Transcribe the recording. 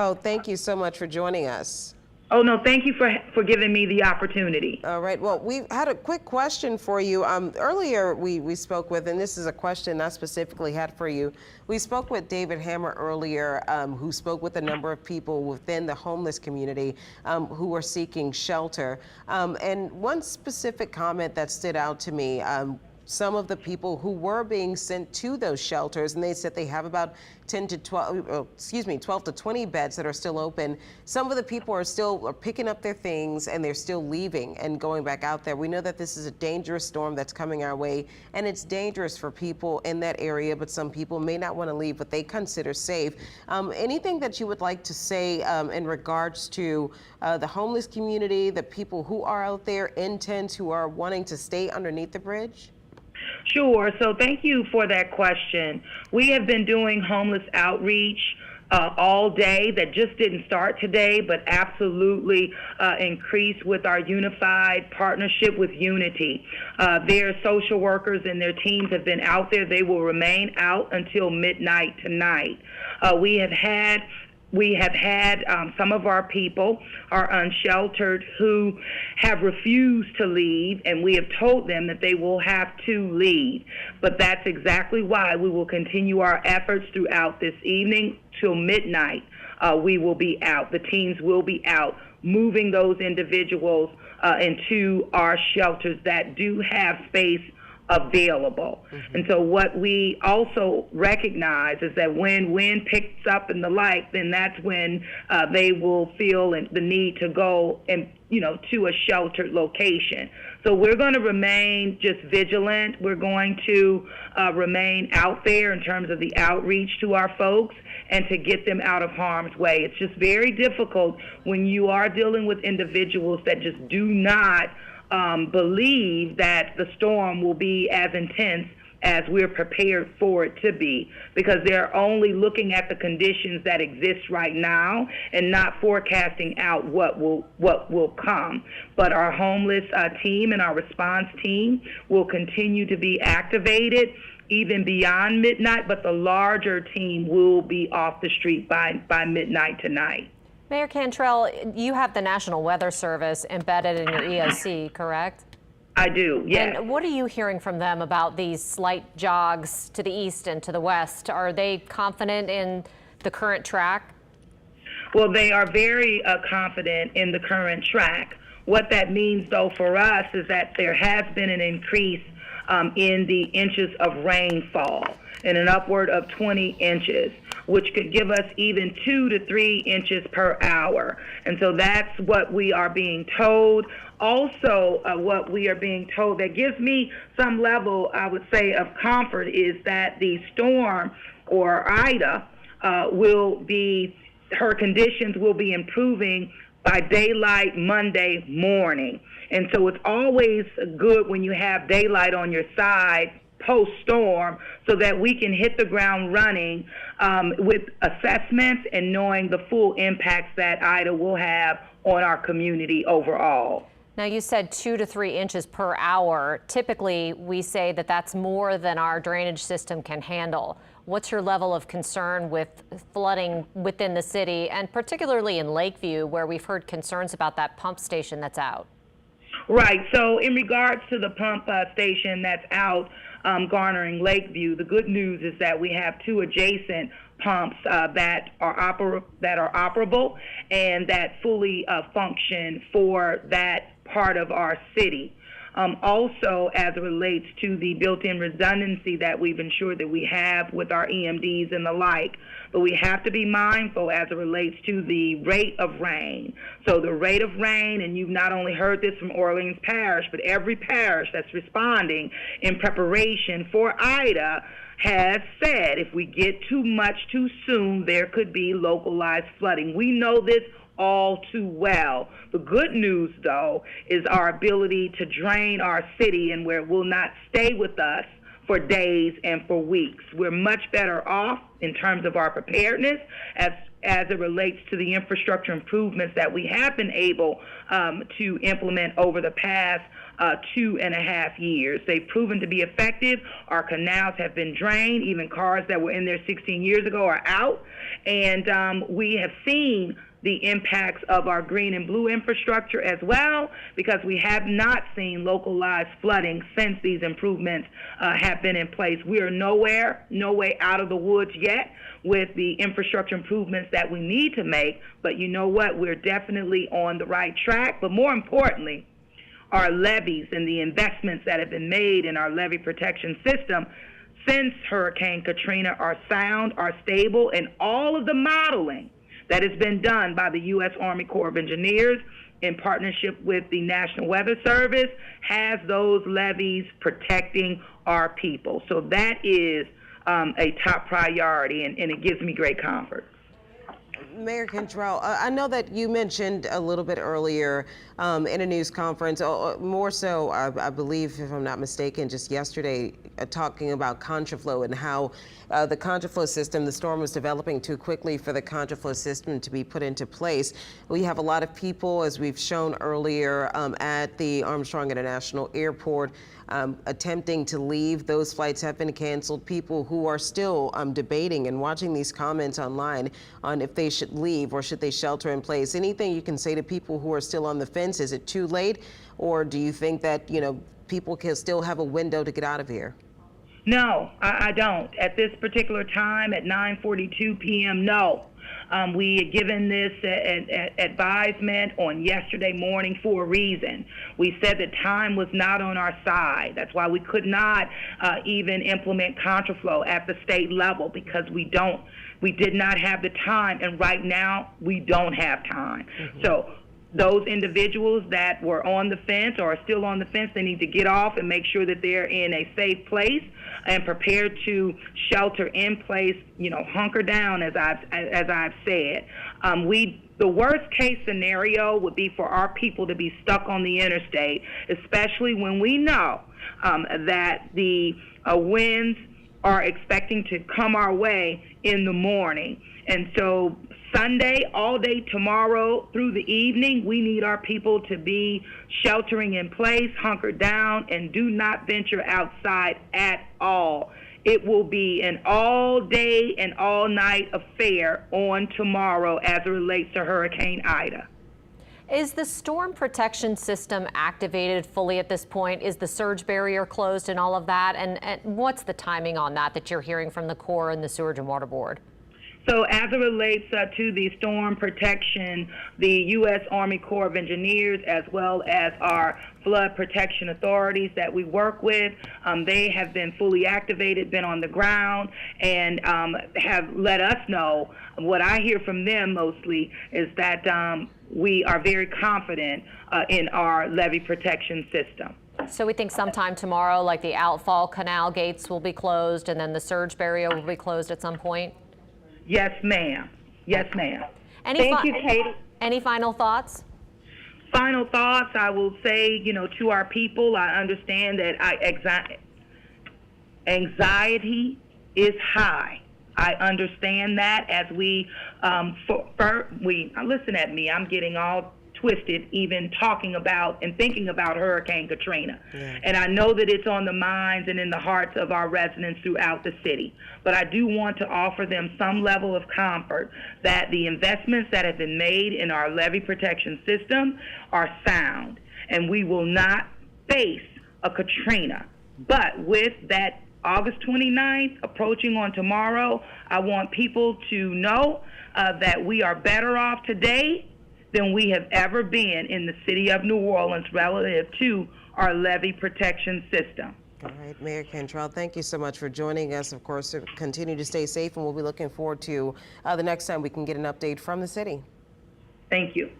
Oh, thank you so much for joining us. Oh, no, thank you for giving me the opportunity. All right. Well, we had a quick question for you. Earlier, we spoke with, and this is a question I specifically had for you. We spoke with David Hammer earlier, who spoke with a number of people within the homeless community who are seeking shelter. And one specific comment that stood out to me, some of the people who were being sent to those shelters, and they said they have about 12 to 20 beds that are still open. Some of the people are still picking up their things and they're still leaving and going back out there. We know that this is a dangerous storm that's coming our way, and it's dangerous for people in that area, but some people may not want to leave what they consider safe. Anything that you would like to say in regards to the homeless community, the people who are out there in tents who are wanting to stay underneath the bridge? Sure. So thank you for that question. We have been doing homeless outreach all day. That just didn't start today, but absolutely increased with our unified partnership with Unity. Their social workers and their teams have been out there. They will remain out until midnight tonight. We have had some of our people are unsheltered who have refused to leave, and we have told them that they will have to leave. But that's exactly why we will continue our efforts throughout this evening till midnight. We will be out. The teams will be out, moving those individuals into our shelters that do have space available. And so what we also recognize is that when wind picks up and the like, then that's when they will feel the need to go and to a sheltered location. So we're going to remain just vigilant. We're going to remain out there in terms of the outreach to our folks and to get them out of harm's way. It's just very difficult when you are dealing with individuals that just do not believe that the storm will be as intense as we're prepared for it to be, because they're only looking at the conditions that exist right now and not forecasting out what will come. But our homeless team and our response team will continue to be activated even beyond midnight, but the larger team will be off the street by midnight tonight. Mayor Cantrell, you have the National Weather Service embedded in your EOC, correct? I do, yes. And what are you hearing from them about these slight jogs to the east and to the west? Are they confident in the current track? Well, they are very confident in the current track. What that means, though, for us is that there has been an increase in the inches of rainfall, in an upward of 20 inches, which could give us even 2 to 3 inches per hour. And so that's what we are being told. Also, what we are being told that gives me some level, I would say, of comfort is that the storm, or Ida, her conditions will be improving by daylight Monday morning. And so it's always good when you have daylight on your side post-storm, so that we can hit the ground running with assessments and knowing the full impacts that Ida will have on our community overall. Now, you said 2 to 3 inches per hour. Typically, we say that that's more than our drainage system can handle. What's your level of concern with flooding within the city, and particularly in Lakeview, where we've heard concerns about that pump station that's out? Right. So in regards to the pump station that's out, garnering Lakeview, the good news is that we have 2 adjacent pumps that are operable and that fully function for that part of our city. Also, as it relates to the built-in redundancy that we've ensured that we have with our EMDs and the like, but we have to be mindful as it relates to the rate of rain. So the rate of rain, and you've not only heard this from Orleans Parish, but every parish that's responding in preparation for Ida has said if we get too much too soon, there could be localized flooding. We know this all too well. The good news, though, is our ability to drain our city, and where it will not stay with us for days and for weeks. We're much better off in terms of our preparedness as it relates to the infrastructure improvements that we have been able to implement over the past 2.5 years. They've proven to be effective. Our canals have been drained. Even cars that were in there 16 years ago are out. And we have seen the impacts of our green and blue infrastructure as well, because we have not seen localized flooding since these improvements have been in place. We are no way out of the woods yet with the infrastructure improvements that we need to make, but you know what? We're definitely on the right track. But more importantly, our levees and the investments that have been made in our levee protection system since Hurricane Katrina are sound, are stable, and all of the modeling that has been done by the U.S. Army Corps of Engineers in partnership with the National Weather Service has those levees protecting our people. So that is a top priority, and it gives me great comfort. Mayor Cantrell, I know that you mentioned a little bit earlier in a news conference, more so, I believe, if I'm not mistaken, just yesterday, talking about contraflow and how the contraflow system, the storm was developing too quickly for the contraflow system to be put into place. We have a lot of people, as we've shown earlier, at the Armstrong International Airport attempting to leave. Those flights have been canceled. People who are still debating and watching these comments online on if they should leave or should they shelter in place. Anything you can say to people who are still on the fence? Is it too late, or do you think that, you know, people can still have a window to get out of here? No, I don't. At this particular time, at 9:42 p.m., no. We had given this advisement on yesterday morning for a reason. We said that time was not on our side. That's why we could not even implement contraflow at the state level, because we did not have the time, and right now we don't have time. So those individuals that were on the fence or are still on the fence, they need to get off and make sure that they're in a safe place and prepared to shelter in place, you know, hunker down, as I've said. The worst case scenario would be for our people to be stuck on the interstate, especially when we know that the winds are expecting to come our way in the morning. And so Sunday, all day tomorrow through the evening, we need our people to be sheltering in place, hunkered down, and do not venture outside at all. It will be an all-day and all-night affair on tomorrow as it relates to Hurricane Ida. Is the storm protection system activated fully at this point? Is the surge barrier closed and all of that? And what's the timing on that you're hearing from the Corps and the Sewerage and Water Board? So as it relates to the storm protection, the U.S. Army Corps of Engineers, as well as our flood protection authorities that we work with, they have been fully activated, been on the ground, and have let us know. What I hear from them mostly is that we are very confident in our levee protection system. So we think sometime tomorrow, like the outfall canal gates will be closed and then the surge barrier will be closed at some point? Yes, ma'am. Yes, ma'am. Thank you, Katie. Any final thoughts? Final thoughts, I will say, you know, to our people, I understand that anxiety is high. I understand that as we listen at me, I'm getting all twisted even talking about and thinking about Hurricane Katrina. Yeah. And I know that it's on the minds and in the hearts of our residents throughout the city. But I do want to offer them some level of comfort that the investments that have been made in our levee protection system are sound, and we will not face a Katrina. But with that August 29th approaching on tomorrow, I want people to know that we are better off today than we have ever been in the city of New Orleans relative to our levee protection system. All right, Mayor Cantrell, thank you so much for joining us. Of course, continue to stay safe, and we'll be looking forward to the next time we can get an update from the city. Thank you.